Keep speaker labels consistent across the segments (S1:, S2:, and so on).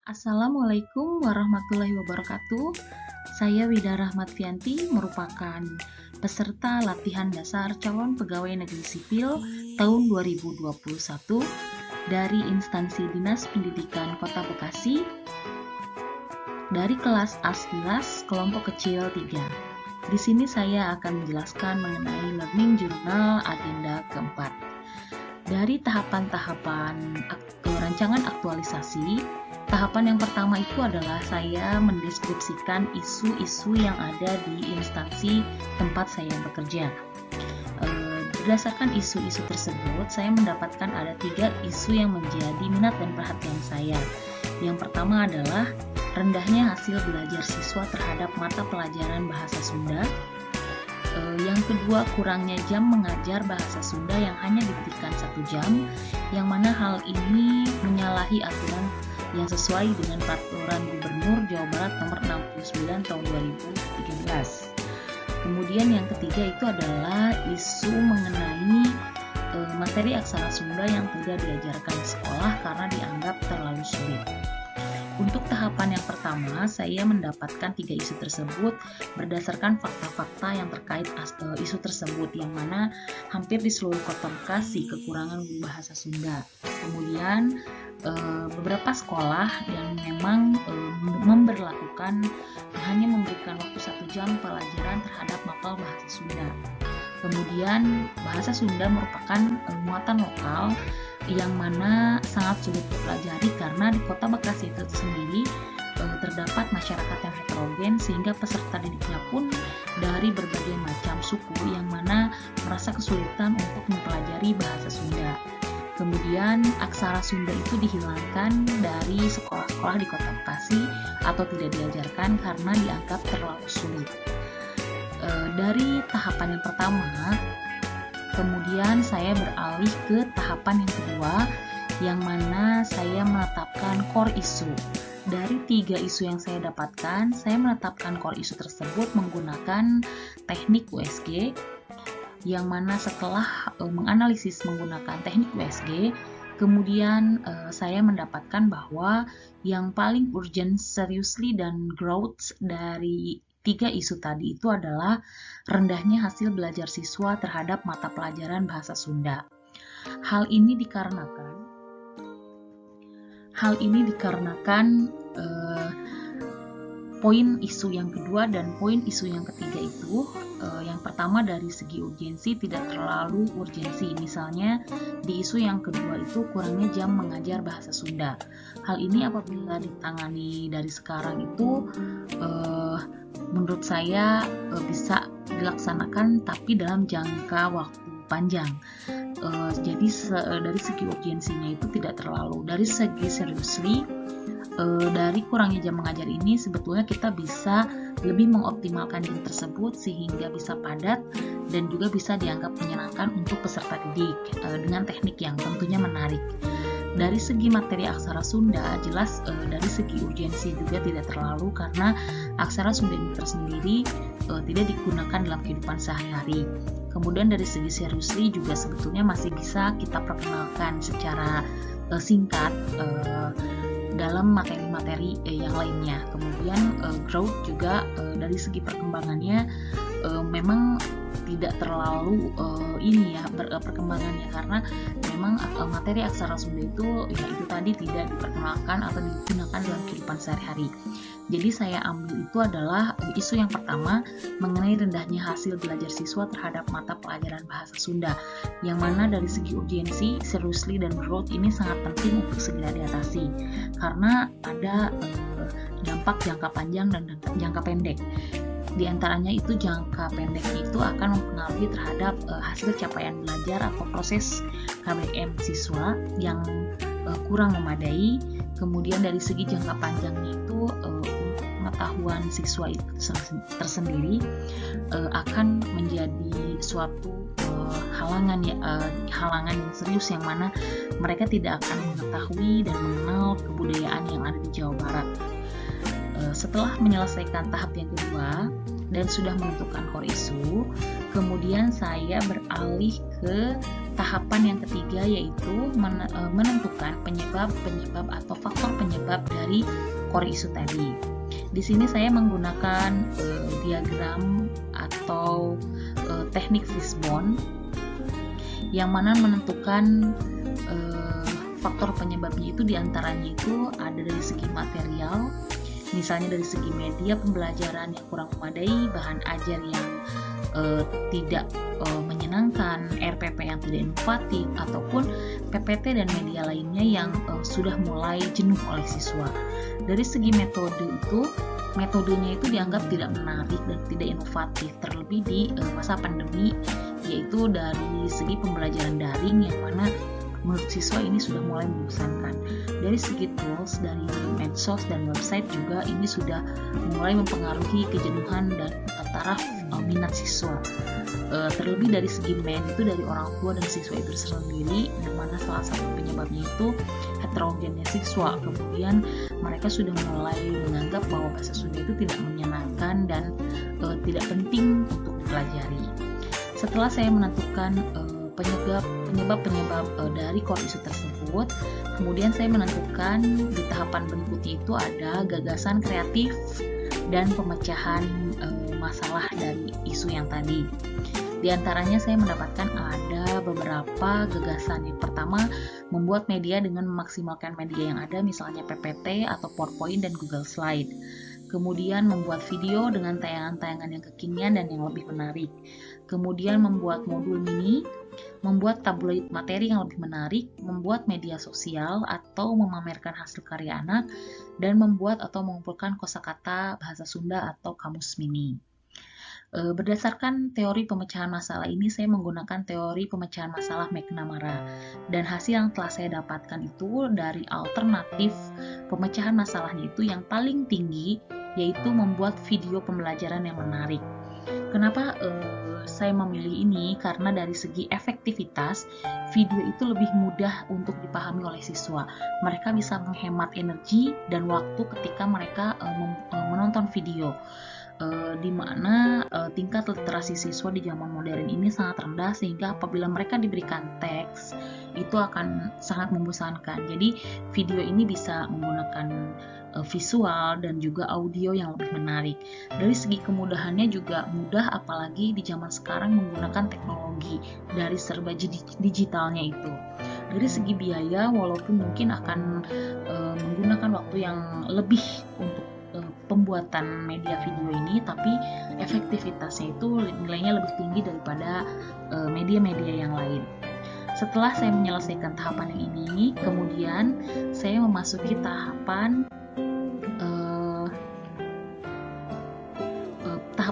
S1: Assalamualaikum warahmatullahi wabarakatuh. Saya Wida Rahmatvianti merupakan peserta latihan dasar calon pegawai negeri sipil tahun 2021 dari instansi Dinas Pendidikan Kota Bekasi dari kelas A11 kelompok kecil 3. Di sini saya akan menjelaskan mengenai Learning Journal agenda keempat. Dari tahapan-tahapan rancangan aktualisasi, tahapan yang pertama itu adalah saya mendeskripsikan isu-isu yang ada di instansi tempat saya bekerja. Berdasarkan isu-isu tersebut, saya mendapatkan ada 3 isu yang menjadi minat dan perhatian saya. Yang pertama adalah rendahnya hasil belajar siswa terhadap mata pelajaran bahasa Sunda. Yang kedua, kurangnya jam mengajar bahasa Sunda yang hanya diberikan 1 jam, yang mana hal ini menyalahi aturan yang sesuai dengan Peraturan Gubernur Jawa Barat nomor 69 tahun 2013. Kemudian yang ketiga itu adalah isu mengenai materi aksara Sunda yang tidak diajarkan di sekolah karena dianggap terlalu sulit. Untuk tahapan yang pertama, saya mendapatkan 3 isu tersebut berdasarkan fakta-fakta yang terkait isu tersebut, yang mana hampir di seluruh kota Bekasi kekurangan guru bahasa Sunda. Kemudian beberapa sekolah yang memang hanya memberikan waktu 1 jam pelajaran terhadap mapel bahasa Sunda. Kemudian bahasa Sunda merupakan muatan lokal yang mana sangat sulit dipelajari karena di kota Bekasi itu sendiri terdapat masyarakat yang heterogen, sehingga peserta didiknya pun dari berbagai macam suku yang mana merasa kesulitan untuk mempelajari bahasa Sunda. Kemudian aksara Sunda itu dihilangkan dari sekolah-sekolah di kota Bekasi atau tidak diajarkan karena dianggap terlalu sulit. Dari tahapan yang pertama, kemudian saya beralih ke tahapan yang kedua, yang mana saya menetapkan core issue. Dari 3 isu yang saya dapatkan, saya menetapkan core issue tersebut menggunakan teknik USG, yang mana setelah menganalisis menggunakan teknik USG, kemudian saya mendapatkan bahwa yang paling urgent, seriously, dan growth dari 3 isu tadi itu adalah rendahnya hasil belajar siswa terhadap mata pelajaran bahasa Sunda. Hal ini dikarenakan poin isu yang kedua dan poin isu yang ketiga itu, yang pertama dari segi urgensi tidak terlalu urgensi. Misalnya di isu yang kedua itu kurangnya jam mengajar bahasa Sunda. Hal ini apabila ditangani dari sekarang itu menurut saya bisa dilaksanakan, tapi dalam jangka waktu panjang. Jadi dari segi urgensinya itu tidak terlalu. Dari segi seriously, dari kurangnya jam mengajar ini sebetulnya kita bisa lebih mengoptimalkan jam tersebut sehingga bisa padat dan juga bisa dianggap menyenangkan untuk peserta didik dengan teknik yang tentunya menarik. Dari segi materi aksara Sunda, jelas dari segi urgensi juga tidak terlalu, karena aksara Sunda ini tersendiri tidak digunakan dalam kehidupan sehari-hari. Kemudian dari segi seriously juga sebetulnya masih bisa kita perkenalkan secara singkat dalam materi-materi yang lainnya. Kemudian growth juga dari segi perkembangannya memang tidak terlalu perkembangannya, karena memang materi aksara Sunda itu tadi tidak diperkenalkan atau digunakan dalam kehidupan sehari-hari. Jadi saya ambil itu adalah isu yang pertama mengenai rendahnya hasil belajar siswa terhadap mata pelajaran bahasa Sunda, yang mana dari segi urgensi, seriously, dan growth ini sangat penting untuk segera diatasi karena ada dampak jangka panjang dan jangka pendek. Di antaranya itu jangka pendek itu akan mempengaruhi terhadap hasil capaian belajar atau proses KBM siswa yang kurang memadai. Kemudian dari segi jangka panjangnya itu pengetahuan siswa itu tersendiri akan menjadi suatu halangan yang serius, yang mana mereka tidak akan mengetahui dan mengenal kebudayaan yang ada di Jawa Barat. Setelah menyelesaikan tahap yang kedua dan sudah menentukan core issue, kemudian saya beralih ke tahapan yang ketiga yaitu menentukan penyebab atau faktor penyebab dari core isu tadi. Di sini saya menggunakan diagram atau teknik fishbone yang mana menentukan faktor penyebabnya itu diantaranya itu ada dari segi material, misalnya dari segi media pembelajaran yang kurang memadai, bahan ajar yang tidak menyenangkan, RPP yang tidak inovatif, ataupun PPT dan media lainnya yang sudah mulai jenuh oleh siswa. Dari segi metodenya itu dianggap tidak menarik dan tidak inovatif, terlebih di masa pandemi, yaitu dari segi pembelajaran daring yang mana menurut siswa ini sudah mulai membosankan. Dari segi tools, dari medsos dan website juga ini sudah mulai mempengaruhi kejenuhan dan taraf minat siswa. Terlebih dari segi itu dari orang tua dan siswa itu sendiri, yang mana salah satu penyebabnya itu heterogennya siswa. Kemudian mereka sudah mulai menganggap bahwa bahasa Sunda itu tidak menyenangkan dan tidak penting untuk dipelajari. Setelah saya menentukan penyebab dari core isu tersebut, kemudian saya menentukan di tahapan berikutnya itu ada gagasan kreatif dan pemecahan masalah dari isu yang tadi. Di antaranya saya mendapatkan ada beberapa gagasan. Yang pertama, membuat media dengan memaksimalkan media yang ada, misalnya PPT atau PowerPoint dan Google Slide. Kemudian membuat video dengan tayangan-tayangan yang kekinian dan yang lebih menarik. Kemudian membuat modul mini, membuat tabloid materi yang lebih menarik, membuat media sosial atau memamerkan hasil karya anak, dan membuat atau mengumpulkan kosakata bahasa Sunda atau kamus mini. Berdasarkan teori pemecahan masalah ini, saya menggunakan teori pemecahan masalah McNamara, dan hasil yang telah saya dapatkan itu dari alternatif pemecahan masalahnya itu yang paling tinggi, yaitu membuat video pembelajaran yang menarik. Kenapa saya memilih ini? Karena dari segi efektivitas, video itu lebih mudah untuk dipahami oleh siswa. Mereka bisa menghemat energi dan waktu ketika mereka menonton video. Di mana tingkat literasi siswa di zaman modern ini sangat rendah, sehingga apabila mereka diberikan teks itu akan sangat membosankan. Jadi video ini bisa menggunakan visual dan juga audio yang lebih menarik. Dari segi kemudahannya juga mudah, apalagi di zaman sekarang menggunakan teknologi dari serba digitalnya itu. Dari segi biaya, walaupun mungkin akan menggunakan waktu yang lebih untuk pembuatan media video ini, tapi efektivitasnya itu nilainya lebih tinggi daripada media-media yang lain. Setelah saya menyelesaikan tahapan yang ini, kemudian saya memasuki tahapan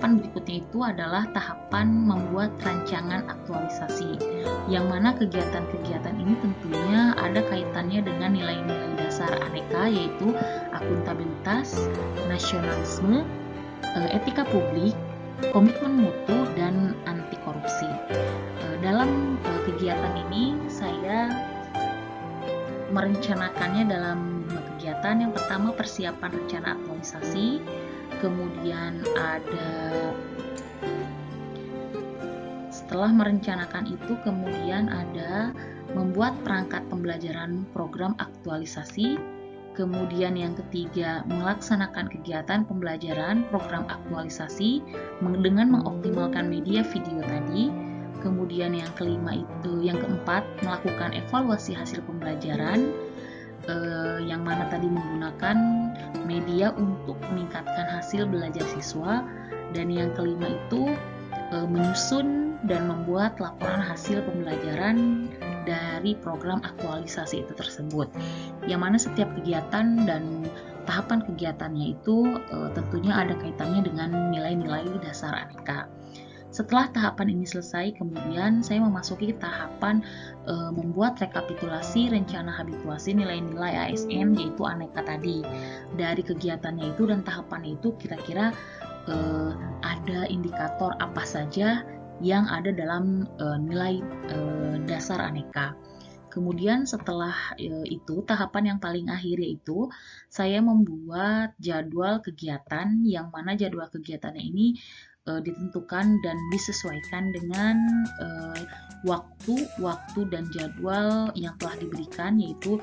S1: berikutnya itu adalah tahapan membuat rancangan aktualisasi, yang mana kegiatan-kegiatan ini tentunya ada kaitannya dengan nilai-nilai dasar aneka, yaitu akuntabilitas, nasionalisme, etika publik, komitmen mutu, dan anti korupsi. Dalam kegiatan ini saya merencanakannya dalam 5 kegiatan. Yang pertama, persiapan rencana aktualisasi. Kemudian setelah merencanakan itu, kemudian ada membuat perangkat pembelajaran program aktualisasi. Kemudian yang ketiga, melaksanakan kegiatan pembelajaran program aktualisasi dengan mengoptimalkan media video tadi. Kemudian yang keempat, melakukan evaluasi hasil pembelajaran, yang mana tadi menggunakan media untuk meningkatkan hasil belajar siswa. Dan yang kelima itu menyusun dan membuat laporan hasil pembelajaran dari program aktualisasi itu tersebut, yang mana setiap kegiatan dan tahapan kegiatannya itu tentunya ada kaitannya dengan nilai-nilai dasar aneka. Setelah tahapan ini selesai, kemudian saya memasuki tahapan membuat rekapitulasi rencana habituasi nilai-nilai ASN, yaitu aneka tadi. Dari kegiatannya itu dan tahapannya itu kira-kira ada indikator apa saja yang ada dalam nilai dasar aneka. Kemudian setelah itu, tahapan yang paling akhir yaitu saya membuat jadwal kegiatan, yang mana jadwal kegiatannya ini ditentukan dan disesuaikan dengan waktu dan jadwal yang telah diberikan, yaitu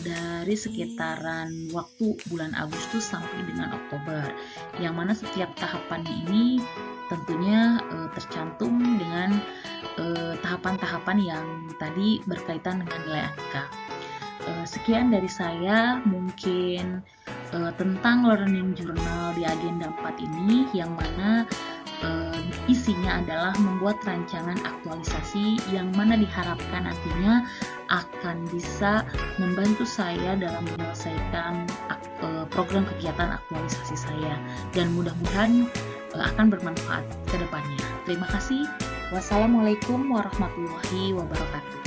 S1: dari sekitaran waktu bulan Agustus sampai dengan Oktober, yang mana setiap tahapannya ini tentunya tercantum dengan tahapan-tahapan yang tadi berkaitan dengan nilai andika. Sekian dari saya, mungkin tentang learning journal di agenda 4 ini, yang mana isinya adalah membuat rancangan aktualisasi yang mana diharapkan nantinya akan bisa membantu saya dalam menyelesaikan program kegiatan aktualisasi saya, dan mudah-mudahan akan bermanfaat ke depannya. Terima kasih. Wassalamualaikum warahmatullahi wabarakatuh.